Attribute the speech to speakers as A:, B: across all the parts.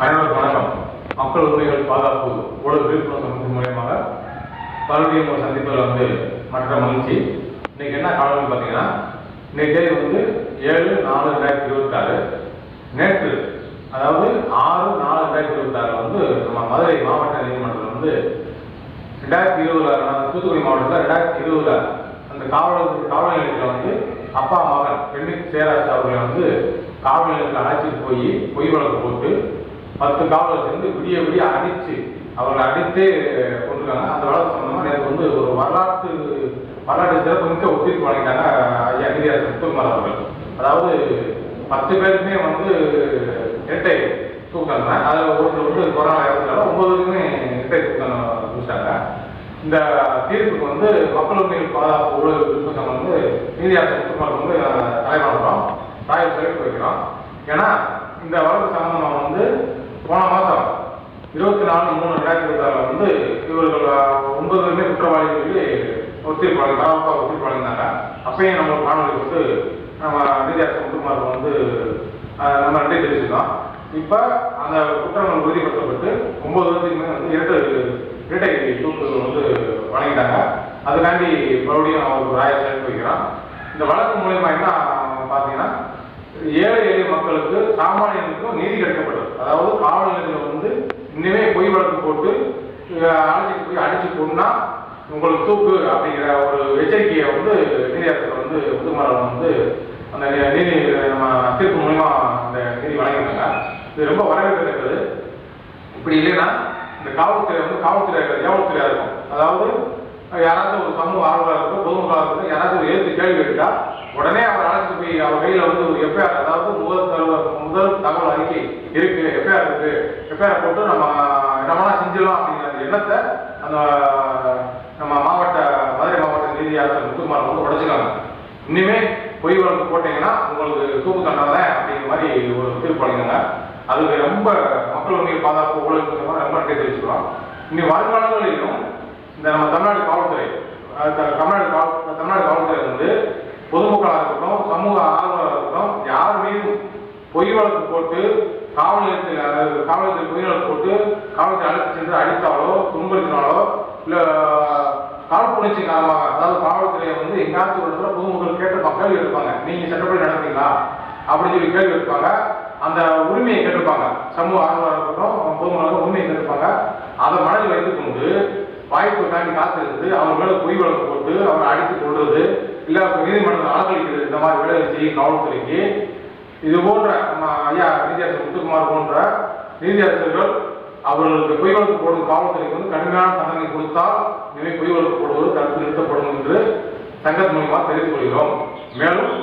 A: அனைவருக்கும் வணக்கம். மக்கள் உரிமைகள் பாதுகாப்பு ஊழல் விழிப்புணர்வு சமூகத்தின் மூலியமாக மறுபடியும் ஒரு சந்திப்பில் மற்ற மகிழ்ச்சி. இன்னைக்கு என்ன காரணம் பார்த்தீங்கன்னா, இன்னைக்கு தேதி 7/4/2026. நேற்று அதாவது 6/4/2026 நம்ம மதுரை மாவட்ட நீதிமன்றத்தில் 2020 தூத்துக்குடி மாவட்டத்தில் 2020 அந்த காவல் நிலையத்தில் அப்பா மகன் பெண்ணிக் சேராஜ் அவர்களை காவல் நிலையத்தில் அழைச்சிட்டு போய் பொய் வழக்கு போட்டு 10 காவலர் சேர்ந்து விடிய அடித்து அவர்களை அடித்தே கொண்டிருக்காங்க. அந்த வழக்கு சொன்னோம்னா எனக்கு ஒரு வரலாற்று சிறப்புமிக்க ஒத்திருப்பு வழங்கிட்டாங்க ஐயா நீதியரசர் முத்துக்குமார் அவர்கள். அதாவது 10 பேருக்குமே இரட்டை தூக்காங்க. அதில் ஒருத்தர் கொரோனா இறந்துட்டாலும் 9 பேருக்குமே இரட்டை தூக்கம் முடிச்சிட்டாங்க. இந்த தீர்ப்புக்கு மக்கள் உரிமைகள் பாதுகாப்பு ஊழல் விருப்ப சங்கம் நீதியரசர் முத்துக்குமார் தலைவராகிறோம், தாய் சிறப்பு வைக்கிறோம். ஏன்னா இந்த வழக்கு சம்பந்தமாக போன மாதம் 24/3/2026 இவர்கள் 9 பேருமே குற்றவாளிகளுக்கு ஒத்திருப்பு வழங்கினாங்க. அப்பயும் நம்ம காணொலி நம்ம நீதியரசர் முத்துக்குமாருக்கு நம்ம நன்றி தெரிவிச்சிருக்கோம். இப்போ அந்த குற்றங்கள் உறுதிப்படுத்தப்பட்டு 9 பேருக்குமே இரட்டை தூக்கு வழங்கிட்டாங்க. அதுக்காண்டி மறுபடியும் அவருக்கு ராய சேர்த்து வைக்கிறோம். இந்த வழக்கு மூலயமா என்ன பார்த்தீங்கன்னா, ஏழை எளிய மக்களுக்கு சாமானியனுக்கும் நீதி கிடைக்கப்பட்டது. அதாவது காவல் நிலையத்தில் இன்னுமே பொய் வழக்கு போட்டு அழைச்சிட்டு போய் அடிச்சு கொண்டா உங்களுக்கு தூக்கு அப்படிங்கிற ஒரு எச்சரிக்கையை நீதியரசர் முத்துக்குமார் அந்த நீதி நம்ம தீர்ப்பு மூலமா அந்த நீதி வழங்கினாங்க. இது ரொம்ப வரவேற்கத்தக்கது. இப்படி இல்லைன்னா இந்த காவல்துறையாக இருக்கும். அதாவது யாராச்சும் ஒரு சமூக ஆர்வலராக இருக்கும், பொதுமக்களாக இருக்கும், யாராச்சும் ஒரு எழுத்து கேள்வி கேட்டா உடனே அவர் அழைச்சி போய் அவர் கையில் ஒரு எஃப்ஐஆர், அதாவது முதல் தகவல் அறிக்கை இருக்கு, எஃப்ஐஆர் இருக்கு, எஃப்ஐஆர் போட்டு நம்ம என்னமெல்லாம் செஞ்சிடலாம் அப்படிங்கிற அந்த எண்ணத்தை அந்த நம்ம மதுரை மாவட்ட நீதியரசர் முத்துக்குமார் உடைச்சிக்காங்க. இனிமே பொய் வழக்கு போட்டீங்கன்னா உங்களுக்கு தூக்கு தண்டனை அப்படிங்கிற மாதிரி ஒரு தீர்ப்பு வழங்கினாங்க. அதுக்கு ரொம்ப மக்கள் உரிமைகள் பாதுகாப்பு ஊழல் ரொம்ப நன்றி தெரிவிச்சுக்கிறோம். இனி வருங்காலங்களிலும் இந்த நம்ம தமிழ்நாடு காவல்துறை பொதுமக்களாக இருக்கட்டும், சமூக ஆர்வலராக இருக்கட்டும், யார் மீதும் பொய் வழக்கு போட்டு காவல் நிலையத்தில் பொய் வழக்கு போட்டு காவல்துறை அழைத்து சென்று அடித்தாலோ துன்புறுத்தினாலோ இல்லை காழ்ப்புணர்ச்சி காரணமாக, அதாவது காவல்துறையை எங்காச்சும் ஒரு இடத்துல பொதுமக்கள் கேட்டிருப்பாங்க, கேள்வி எடுப்பாங்க, நீங்க சட்டப்படி நடந்தீங்களா அப்படின்னு சொல்லி கேள்வி எடுப்பாங்க. அந்த உரிமையை கேட்டிருப்பாங்க, சமூக ஆர்வலராக இருக்கட்டும் பொதுமக்கள் உரிமையை கேட்டிருப்பாங்க. அதை மனதில் வைத்துக்கொண்டு வாய்ப்பு தாண்டி காத்திருந்து அவர் மேலே பொய் வழக்கு போட்டு அவரை அடித்து கொள்வது, இல்லை நீதிமன்றத்தில் அலங்கரிக்கிறது, இந்த மாதிரி வேலையை செய்யும் காவல்துறைக்கு இது போன்ற நம்ம ஐயா நீதியரசர் முத்துக்குமார் போன்ற நீதியரசர்கள் அவர்களுக்கு பொய் வழக்கு போடும் காவல்துறைக்கு கடுமையான தண்டனை கொடுத்தால் இனிமேல் பொய் வழக்கு போடுவது தடுத்து நிறுத்தப்படும் என்று சங்கத்தின் மூலமாக தெரிவித்துக் கொள்கிறோம். மேலும்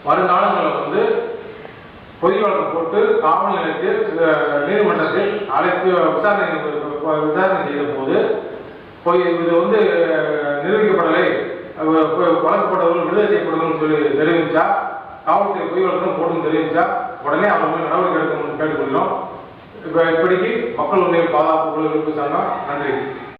A: வருங்காலங்களில் பொய் வழக்கு போட்டு காவல் நிலையத்தில் நீதிமன்றத்தில் அழைத்து விசாரணை செய்த போது இது நிரூபிக்கப்படலை, வழங்கப்பட்டவர்கள் விடுதலை செய்யப்படும் சொல்லி தெரிவிச்சா, காவல்துறை பொய் வழக்கு போடும் தெரிவிச்சா உடனே அவர்கள் நடவடிக்கை எடுக்க கேட்டுக்கொள்கிறோம். இப்படிக்கு மக்கள் உரிமைகள் பாதுகாப்பு சங்கம் நன்றி.